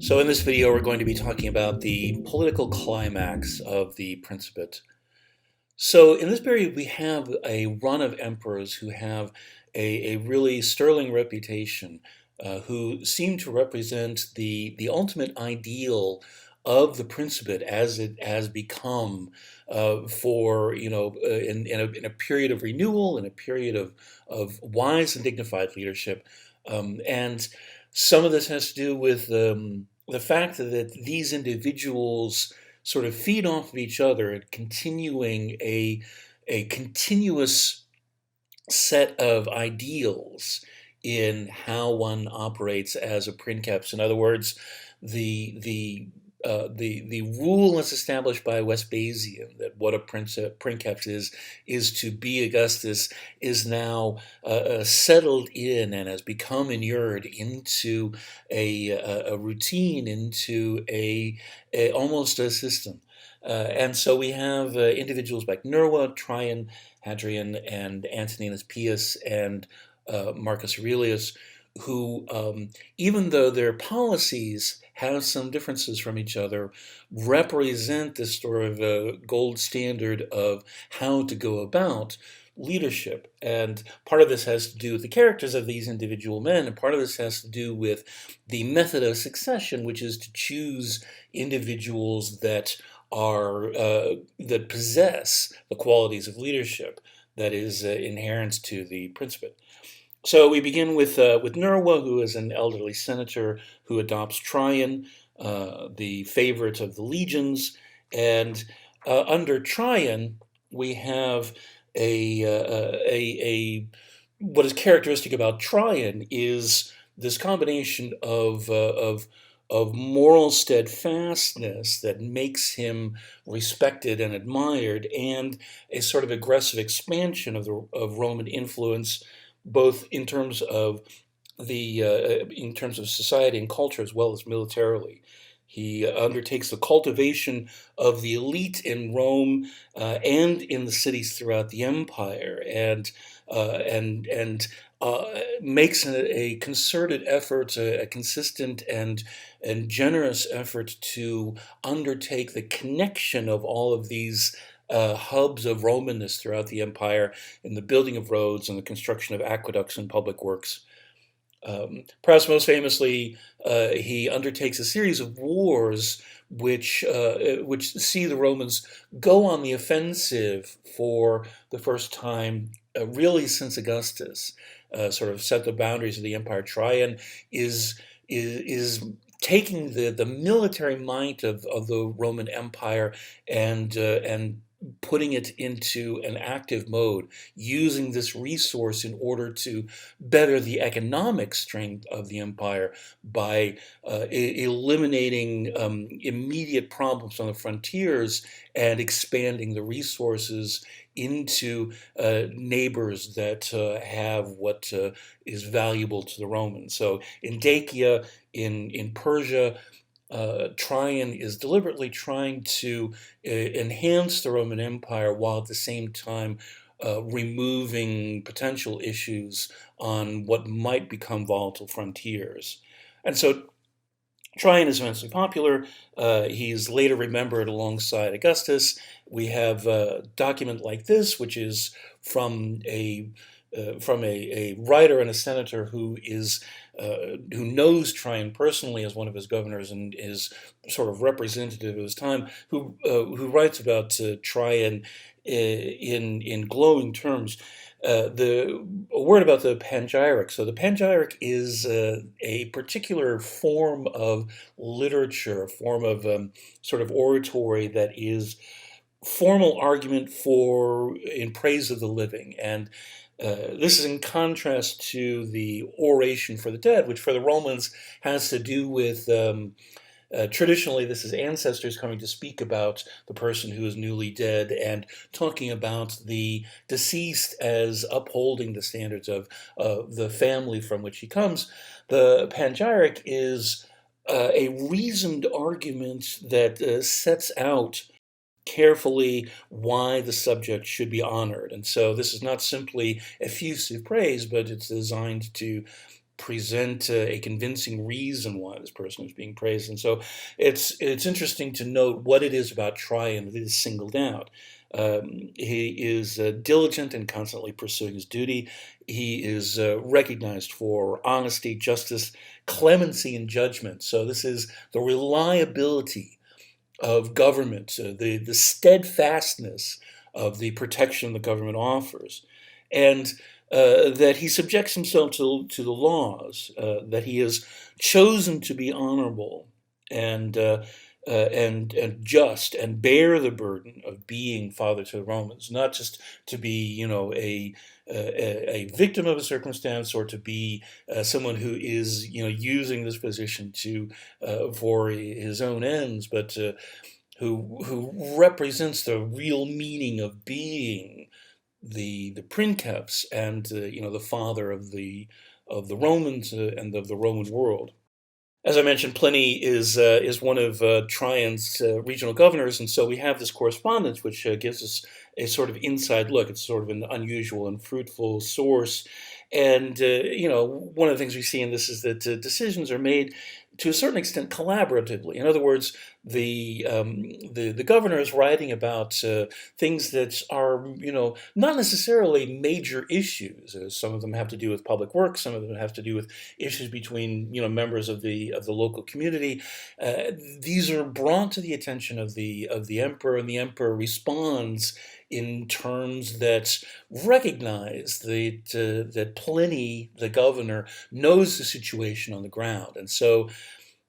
So in this video, we're going to be talking about the political climax of the Principate. So in this period, we have a run of emperors who have a really sterling reputation, who seem to represent the ultimate ideal of the Principate as it has become in a period of renewal, in a period of wise and dignified leadership. And some of this has to do with the fact that these individuals sort of feed off of each other and continuing a continuous set of ideals in how one operates as a princeps. In other words, the rule is established by Vespasian that what a princeps is to be Augustus is now settled in and has become inured into a routine, into almost a system. And so we have individuals like Nerva, Tryon, Hadrian, and Antoninus Pious, and Marcus Aurelius, who, even though their policies have some differences from each other, represent this sort of gold standard of how to go about leadership. And part of this has to do with the characters of these individual men, and part of this has to do with the method of succession, which is to choose individuals that that possess the qualities of leadership that is inherent to the Principate. So we begin with Nerva, who is an elderly senator who adopts Tryon, the favorite of the legions, and under Tryon we have what is characteristic about Tryon is this combination of moral steadfastness that makes him respected and admired, and a sort of aggressive expansion of Roman influence, both in terms of society and culture as well as militarily. He undertakes the cultivation of the elite in Rome and in the cities throughout the empire, and makes a concerted effort, a consistent and generous effort to undertake the connection of all of these hubs of Romanness throughout the empire in the building of roads and the construction of aqueducts and public works. Perhaps most famously, he undertakes a series of wars which see the Romans go on the offensive for the first time, really since Augustus, sort of set the boundaries of the empire. Tryon is taking the military might of the Roman Empire and putting it into an active mode, using this resource in order to better the economic strength of the empire by eliminating immediate problems on the frontiers and expanding the resources into neighbors that have what is valuable to the Romans. So in Dacia, in Persia, Tryon is deliberately trying to enhance the Roman Empire while at the same time removing potential issues on what might become volatile frontiers. And so Tryon is immensely popular. He's later remembered alongside Augustus. We have a document like this, which is from a writer and a senator who knows Tryon personally as one of his governors and is sort of representative of his time, who writes about Tryon in glowing terms. A word about the panegyric. So the panegyric is a particular form of literature, a form of sort of oratory that is formal argument in praise of the living. And this is in contrast to the oration for the dead, which for the Romans has to do with, traditionally, this is ancestors coming to speak about the person who is newly dead and talking about the deceased as upholding the standards of the family from which he comes. The panegyric is a reasoned argument that sets out carefully why the subject should be honored. And so this is not simply effusive praise, but it's designed to present a convincing reason why this person is being praised. And so it's interesting to note what it is about Tryon that is singled out. He is diligent and constantly pursuing his duty. He is recognized for honesty, justice, clemency, and judgment. So this is the reliability of government, the steadfastness of the protection the government offers, and that he subjects himself to the laws, that he has chosen to be honorable and, and just and bear the burden of being father to the Romans, not just to be, a victim of a circumstance or to be someone who is, using this position to for his own ends, but who represents the real meaning of being the princeps and the father of the Romans and of the Roman world. As I mentioned, Pliny is one of Tryon's regional governors, and so we have this correspondence, which gives us a sort of inside look. It's sort of an unusual and fruitful source, and one of the things we see in this is that decisions are made to a certain extent collaboratively. In other words, the governor is writing about things that are not necessarily major issues. Some of them have to do with public works. Some of them have to do with issues between members of the local community. These are brought to the attention of the emperor, and the emperor responds in terms that recognize that Pliny, the governor, knows the situation on the ground, and so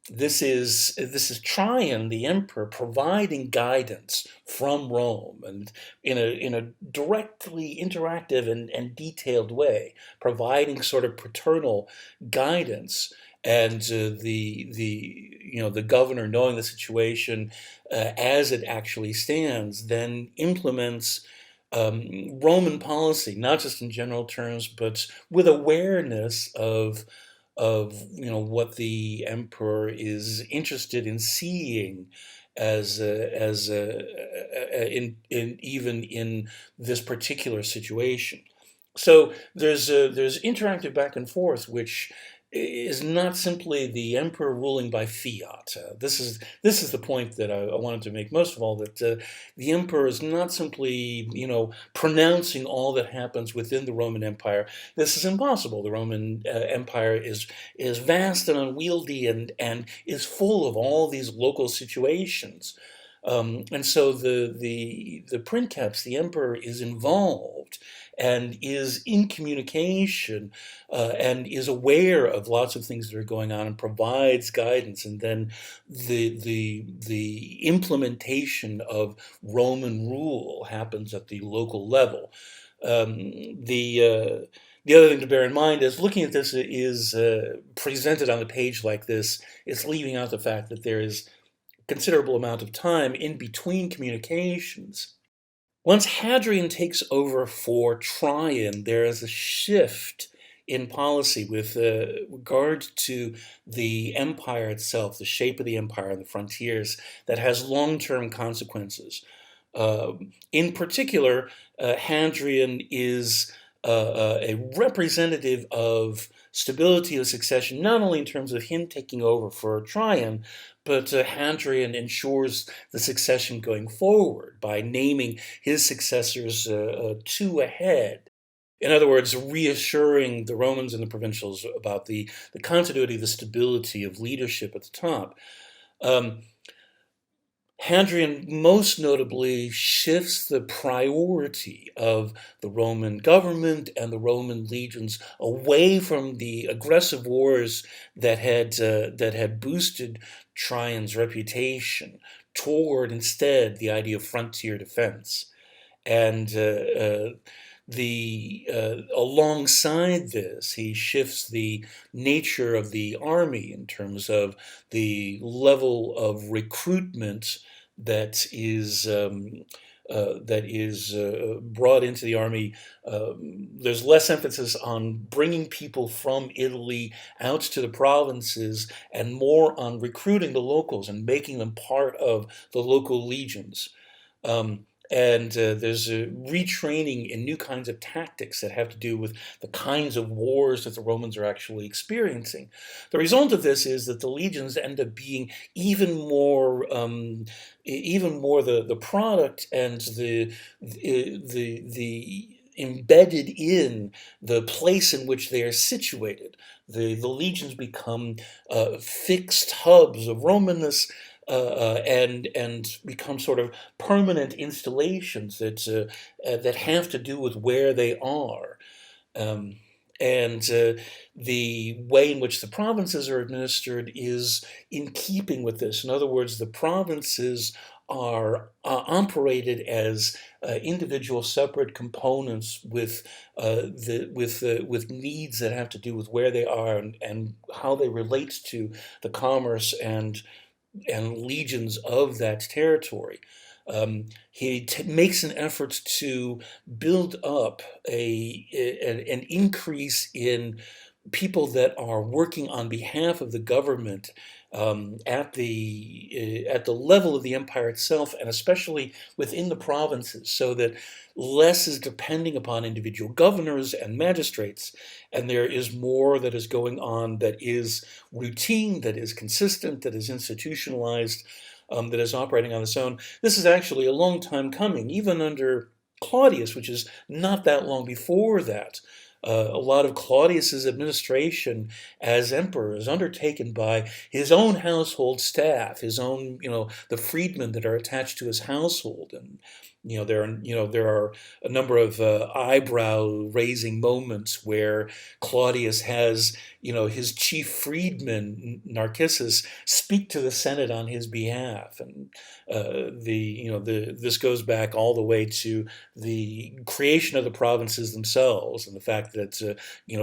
this is Tryon, the emperor, providing guidance from Rome, and in a directly interactive and detailed way, providing sort of paternal guidance. And the governor, knowing the situation as it actually stands, then implements Roman policy, not just in general terms, but with awareness of what the emperor is interested in seeing in even in this particular situation. So there's interactive back and forth, which is not simply the emperor ruling by fiat. This is the point that I wanted to make most of all, that the emperor is not simply pronouncing all that happens within the Roman Empire. This is impossible. The Roman Empire is vast and unwieldy and is full of all these local situations. And so the princeps, the emperor, is involved and is in communication and is aware of lots of things that are going on and provides guidance. And then the implementation of Roman rule happens at the local level. The other thing to bear in mind is looking at this is presented on a page like this. It's leaving out the fact that there is considerable amount of time in between communications. Once Hadrian takes over for Tryon, there is a shift in policy with regard to the empire itself, the shape of the empire and the frontiers, that has long-term consequences. In particular, Hadrian is a representative of stability of succession, not only in terms of him taking over for Tryon, but Hadrian ensures the succession going forward by naming his successors two ahead. In other words, reassuring the Romans and the provincials about the continuity, the stability of leadership at the top. Hadrian most notably shifts the priority of the Roman government and the Roman legions away from the aggressive wars that had boosted Tryon's reputation toward instead the idea of frontier defense. And alongside this, he shifts the nature of the army in terms of the level of recruitment that is brought into the army. There's less emphasis on bringing people from Italy out to the provinces and more on recruiting the locals and making them part of the local legions. And there's a retraining in new kinds of tactics that have to do with the kinds of wars that the Romans are actually experiencing. The result of this is that the legions end up being even more the product and the embedded in the place in which they are situated. The legions become fixed hubs of Romanness, and become sort of permanent installations that have to do with where they are. Um, and the way in which the provinces are administered is in keeping with this. In other words, the provinces are operated as individual separate components with needs that have to do with where they are and how they relate to the commerce and legions of that territory. He makes an effort to build up an increase in people that are working on behalf of the government, at the level of the empire itself, and especially within the provinces, so that less is depending upon individual governors and magistrates, and there is more that is going on that is routine, that is consistent, that is institutionalized, that is operating on its own. This is actually a long time coming, even under Claudius, which is not that long before that. A lot of Claudius's administration as emperor is undertaken by his own household staff, his own, the freedmen that are attached to his household, and there are a number of eyebrow-raising moments where Claudius has, his chief freedman Narcissus speak to the Senate on his behalf, and this goes back all the way to the creation of the provinces themselves, and the fact that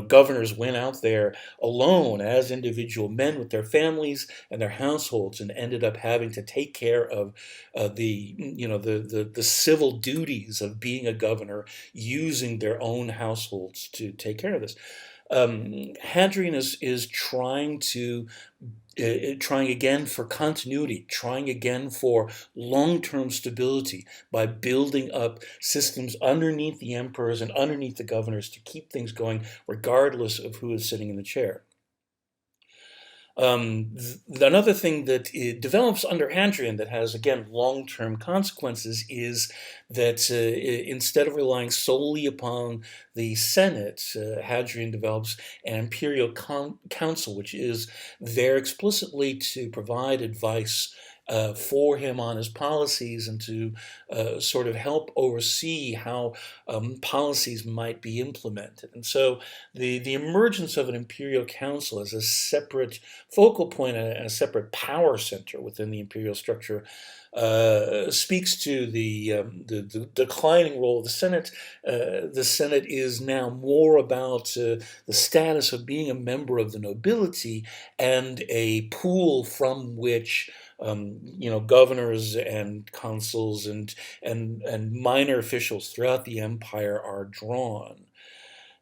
governors went out there alone as individual men with their families and their households, and ended up having to take care of the civil duties of being a governor, using their own households to take care of this. Hadrian is trying again for continuity, trying again for long-term stability by building up systems underneath the emperors and underneath the governors to keep things going regardless of who is sitting in the chair. Another thing that it develops under Hadrian that has, again, long-term consequences is that instead of relying solely upon the Senate, Hadrian develops an imperial council, which is there explicitly to provide advice for him on his policies and to sort of help oversee how policies might be implemented. And so the emergence of an imperial council as a separate focal point and a separate power center within the imperial structure speaks to the declining role of the Senate. The Senate is now more about the status of being a member of the nobility and a pool from which governors and consuls and minor officials throughout the empire are drawn.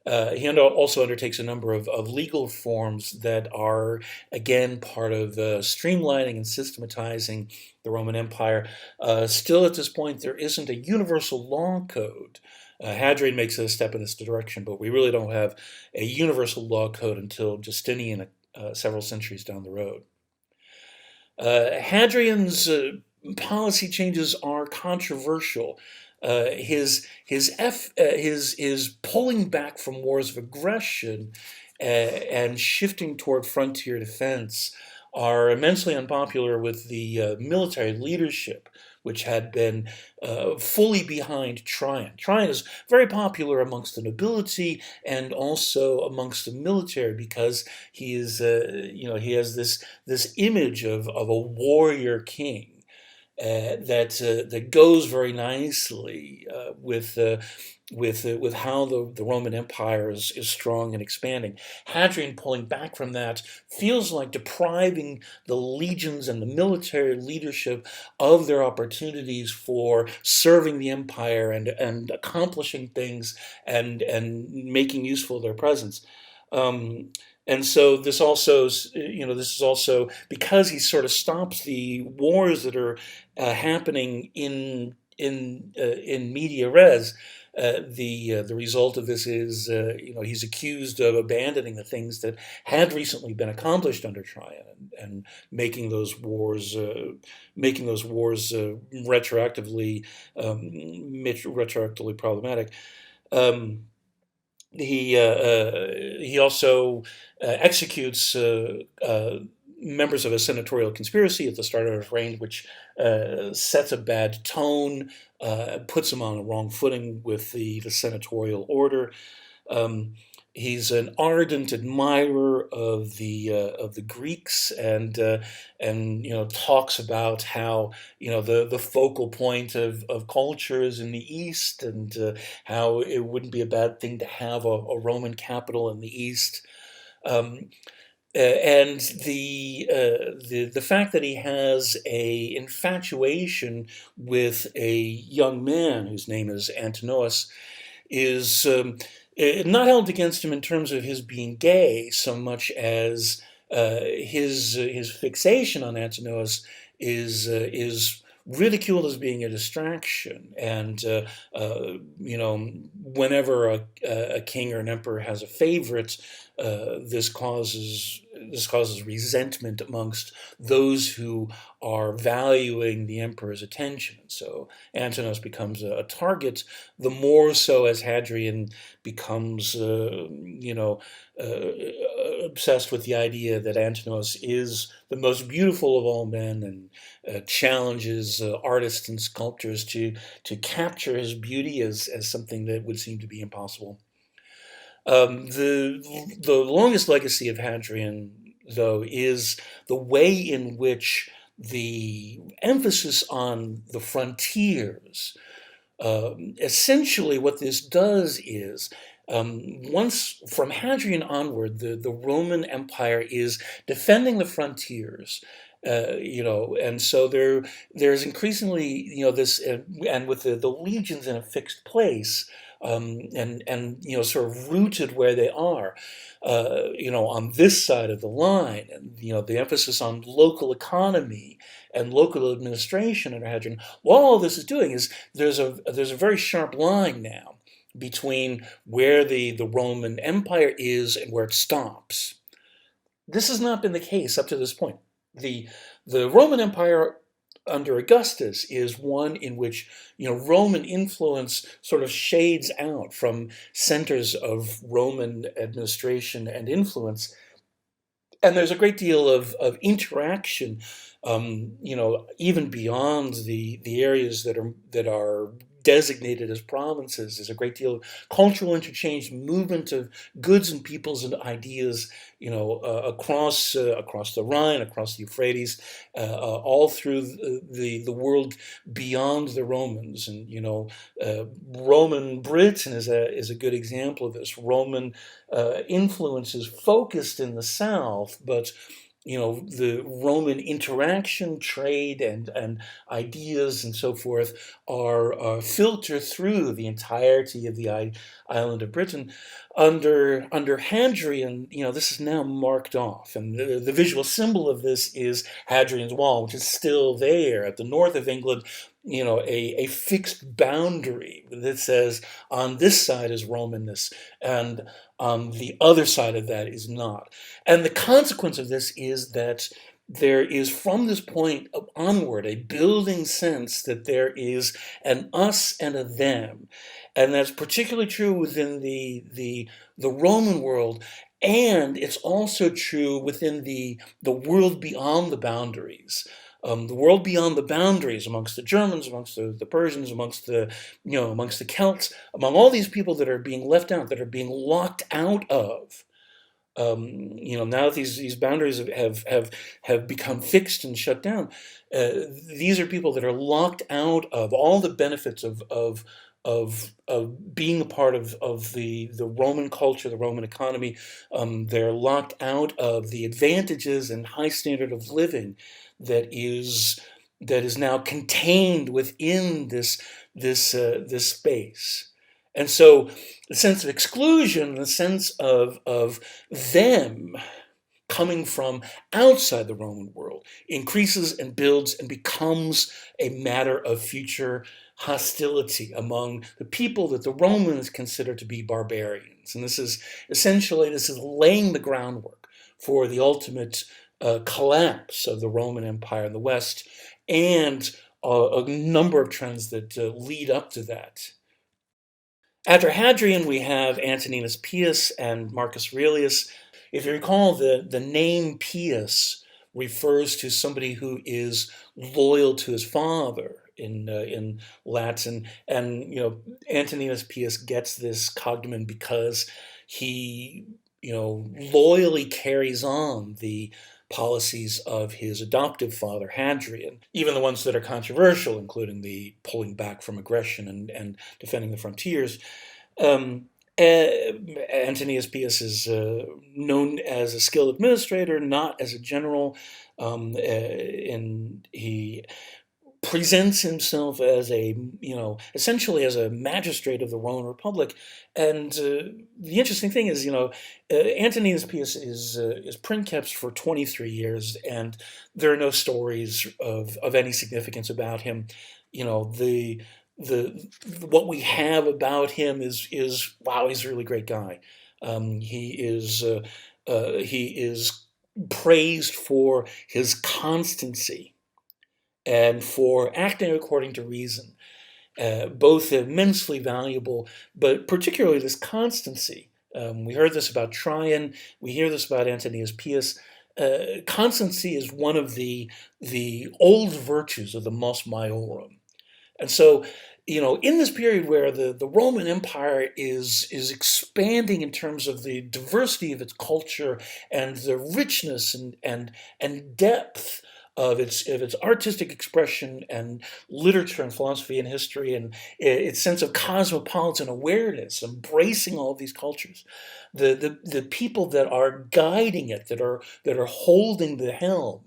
He also undertakes a number of legal reforms that are, again, part of streamlining and systematizing the Roman Empire. Still, at this point, there isn't a universal law code. Hadrian makes a step in this direction, but we really don't have a universal law code until Justinian, several centuries down the road. Hadrian's policy changes are controversial. His pulling back from wars of aggression and shifting toward frontier defense are immensely unpopular with the military leadership, which had been fully behind Tryon. Tryon is very popular amongst the nobility and also amongst the military because he is, he has this image of a warrior king. That goes very nicely with how the Roman Empire is strong and expanding. Hadrian pulling back from that feels like depriving the legions and the military leadership of their opportunities for serving the empire and accomplishing things and making useful their presence. And so this is also because he sort of stops the wars that are happening in media res. The result of this is, he's accused of abandoning the things that had recently been accomplished under Tryon, and making those wars retroactively retroactively problematic. Um, he also executes members of a senatorial conspiracy at the start of his reign, which sets a bad tone, puts him on a wrong footing with the senatorial order. Um, he's an ardent admirer of the Greeks, and talks about how the focal point of culture is in the East, and how it wouldn't be a bad thing to have a Roman capital in the East. Um, and the fact that he has a infatuation with a young man whose name is Antoninus is not held against him in terms of his being gay so much as his fixation on Antoninus is ridiculed as being a distraction. And whenever a king or an emperor has a favorite, this causes resentment amongst those who are valuing the emperor's attention. So Antoninus becomes a target, the more so as Hadrian becomes, obsessed with the idea that Antoninus is the most beautiful of all men, and challenges artists and sculptors to capture his beauty as something that would seem to be impossible. The longest legacy of Hadrian, though, is the way in which the emphasis on the frontiers. Essentially, what this does is, once from Hadrian onward, the Roman Empire is defending the frontiers. And so there's increasingly, this, and with the legions in a fixed place, and sort of rooted where they are, on this side of the line, and the emphasis on local economy and local administration under Hadrian. What all this is doing is there's a very sharp line now between where the Roman Empire is and where it stops. This has not been the case up to this point. The Roman Empire under Augustus is one in which Roman influence sort of shades out from centers of Roman administration and influence, and there's a great deal of interaction, even beyond the areas that are designated as provinces. There's a great deal of cultural interchange, movement of goods and peoples and ideas, across the Rhine, across the Euphrates, all through the world beyond the Romans. And Roman Britain is a good example of this. Roman influence is focused in the south, but the Roman interaction, trade, and ideas and so forth are filtered through the entirety of the island of Britain. Under Hadrian, this is now marked off, and the visual symbol of this is Hadrian's Wall, which is still there at the north of England. A fixed boundary that says on this side is Romanness, and on the other side of that is not. And the consequence of this is that there is, from this point onward, a building sense that there is an us and a them. And that's particularly true within the Roman world. And it's also true within the world beyond the boundaries. The world beyond the boundaries, amongst the Germans, amongst the Persians, amongst the Celts, among all these people that are being left out, that are being locked out of. Now that these boundaries have become fixed and shut down, these are people that are locked out of all the benefits of being a part of the Roman culture, the Roman economy. They're locked out of the advantages and high standard of living that is now contained within this space. And so the sense of exclusion, the sense of them coming from outside the Roman world, increases and builds and becomes a matter of future hostility among the people that the Romans consider to be barbarians. And this is laying the groundwork for the ultimate collapse of the Roman Empire in the West, and a number of trends that lead up to that. After Hadrian, we have Antoninus Pious and Marcus Aurelius. If you recall, the name Pius refers to somebody who is loyal to his father in Latin, and Antoninus Pius gets this cognomen because he loyally carries on the policies of his adoptive father, Hadrian, even the ones that are controversial, including the pulling back from aggression and defending the frontiers. Um, Antonius Pius is known as a skilled administrator, not as a general, and he presents himself as essentially as a magistrate of the Roman Republic. And the interesting thing is, Antoninus Pius is princeps for 23 years, and there are no stories of any significance about him. The what we have about him is wow, he's a really great guy. He is praised for his constancy and for acting according to reason, both immensely valuable, but particularly this constancy. We heard this about Tryon. We hear this about Antoninus Pius. Constancy is one of the old virtues of the mos maiorum. And so, in this period where the Roman Empire is expanding in terms of the diversity of its culture and the richness and depth of its artistic expression and literature and philosophy and history, and its sense of cosmopolitan awareness, embracing all of these cultures, the people that are guiding it, that are holding the helm,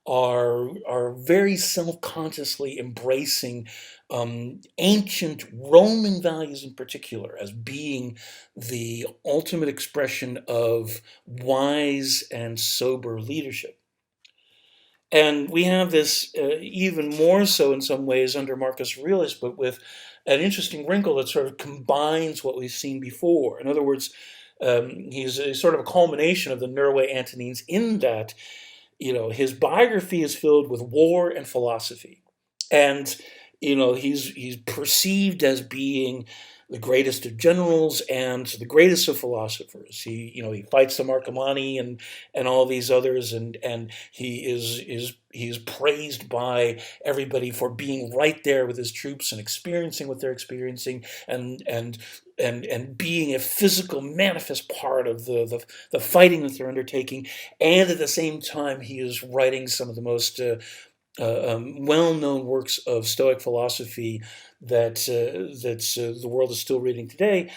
are very self-consciously embracing ancient Roman values in particular as being the ultimate expression of wise and sober leadership. And we have this even more so in some ways under Marcus Aurelius, but with an interesting wrinkle that sort of combines what we've seen before. In other words, he's sort of a culmination of the Nerva Antonines in that his biography is filled with war and philosophy, and he's perceived as being the greatest of generals and the greatest of philosophers. He fights the Marcomanni and all these others, and he's praised by everybody for being right there with his troops and experiencing what they're experiencing, and being a physical manifest part of the fighting that they're undertaking. And at the same time, he is writing some of the most well-known works of Stoic philosophy that the world is still reading today.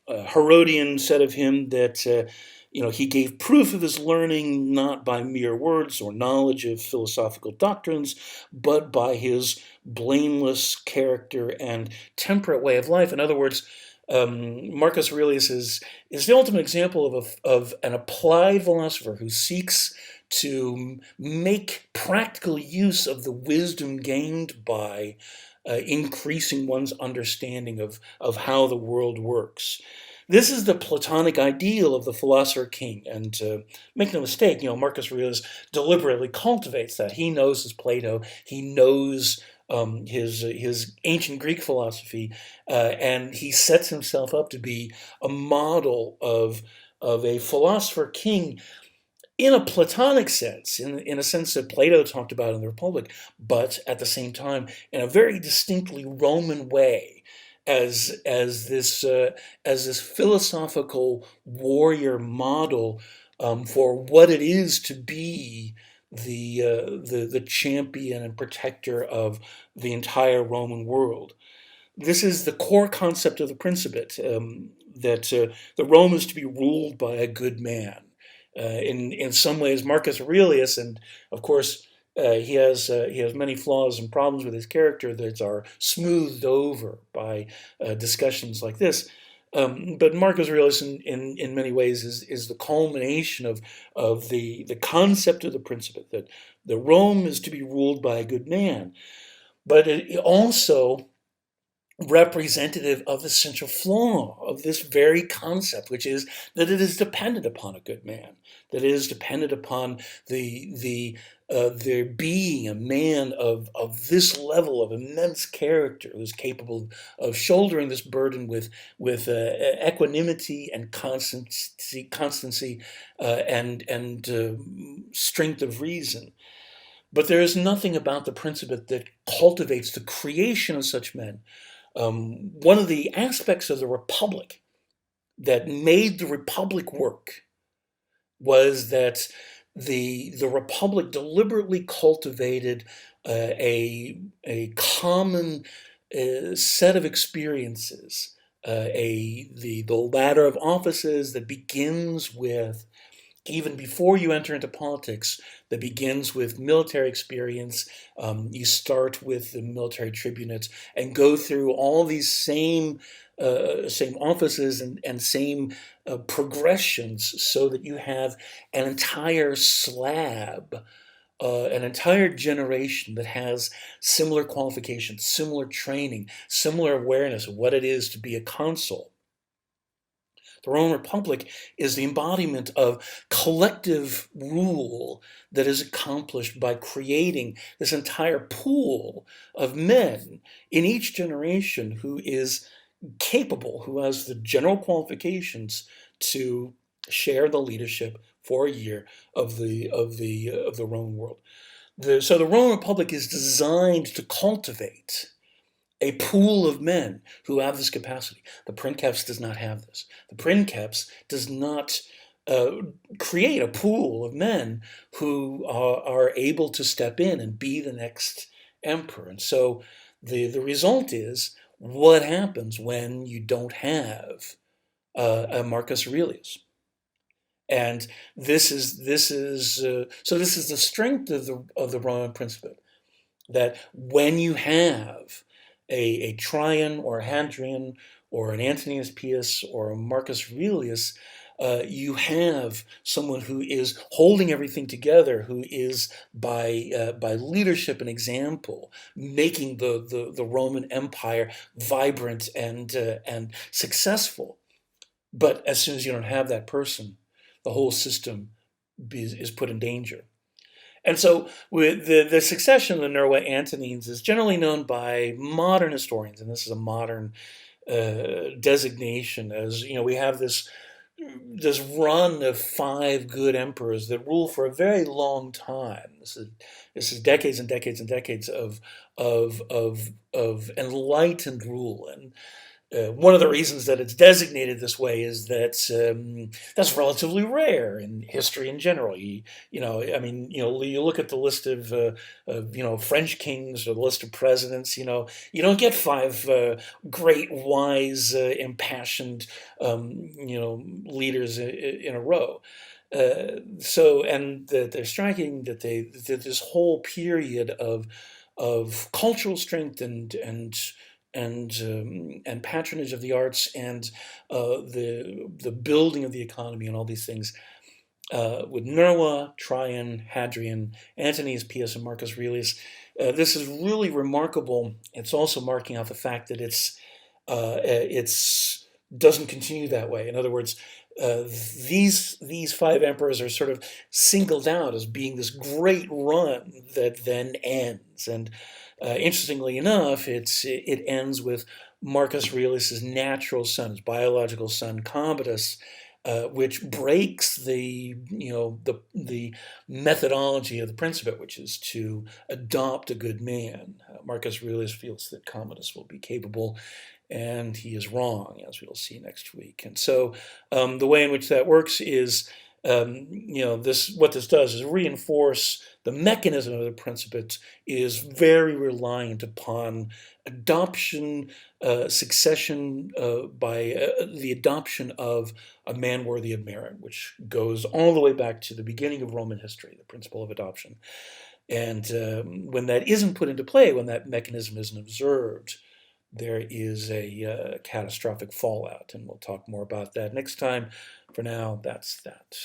Herodian said of him that he gave proof of his learning not by mere words or knowledge of philosophical doctrines, but by his blameless character and temperate way of life. In other words, Marcus Aurelius is the ultimate example of an applied philosopher who seeks to make practical use of the wisdom gained by increasing one's understanding of how the world works. This is the Platonic ideal of the philosopher king, and make no mistake, Marcus Aurelius deliberately cultivates that. He knows his Plato, he knows his ancient Greek philosophy, and he sets himself up to be a model of a philosopher king in a Platonic sense, in a sense that Plato talked about in the Republic, but at the same time in a very distinctly Roman way, as this philosophical warrior model for what it is to be the champion and protector of the entire Roman world. This is the core concept of the Principate, that the Rome is to be ruled by a good man. In some ways, Marcus Aurelius, and of course he has many flaws and problems with his character that are smoothed over by discussions like this. But Marcus Aurelius, in many ways, is the culmination of the concept of the Principate, that the Rome is to be ruled by a good man, but it also representative of the central flaw of this very concept, which is that it is dependent upon a good man, that it is dependent upon there being a man of this level of immense character who's capable of shouldering this burden with equanimity and constancy and strength of reason. But there is nothing about the Principate that cultivates the creation of such men. One of the aspects of the Republic that made the Republic work was that the Republic deliberately cultivated a common set of experiences, the ladder of offices that begins with, even before you enter into politics, that begins with military experience. You start with the military tribunate and go through all these same offices and same progressions, so that you have an entire slab, an entire generation that has similar qualifications, similar training, similar awareness of what it is to be a consul. The Roman Republic is the embodiment of collective rule that is accomplished by creating this entire pool of men in each generation who is capable, who has the general qualifications to share the leadership for a year of the Roman world. So the Roman Republic is designed to cultivate a pool of men who have this capacity. The Princeps does not have this. The Princeps does not create a pool of men who are able to step in and be the next emperor. And so the result is, what happens when you don't have a Marcus Aurelius? And this is the strength of the Roman Principate, that when you have a Tryon or a Hadrian or an Antoninus Pious or a Marcus Aurelius, you have someone who is holding everything together, who is by leadership and example making the Roman Empire vibrant and successful. But as soon as you don't have that person, the whole system is put in danger. And so with the succession of the Nerva Antonines is generally known by modern historians, and this is a modern designation, as we have this run of 5 good emperors that rule for a very long time. This is decades and decades and decades of enlightened rule. And one of the reasons that it's designated this way is that that's relatively rare in history in general. You look at the list of French kings or the list of presidents. You don't get 5 great, wise, impassioned, leaders in a row. They're striking that this whole period of cultural strength and patronage of the arts and the building of the economy and all these things, with Nerva, Tryon, Hadrian, Antoninus Pious, and Marcus Aurelius. This is really remarkable. It's also marking out the fact that it's doesn't continue that way. In other words, these 5 emperors are sort of singled out as being this great run that then ends. And interestingly enough, it ends with Marcus Aurelius's natural son, his biological son, Commodus, which breaks the methodology of the Principate, which is to adopt a good man. Marcus Aurelius feels that Commodus will be capable, and he is wrong, as we'll see next week. And so the way in which that works is, what this does is reinforce the mechanism of the Principate is very reliant upon adoption, succession by the adoption of a man worthy of merit, which goes all the way back to the beginning of Roman history, the principle of adoption. And when that isn't put into play, when that mechanism isn't observed, there is a catastrophic fallout. And we'll talk more about that next time. For now, that's that.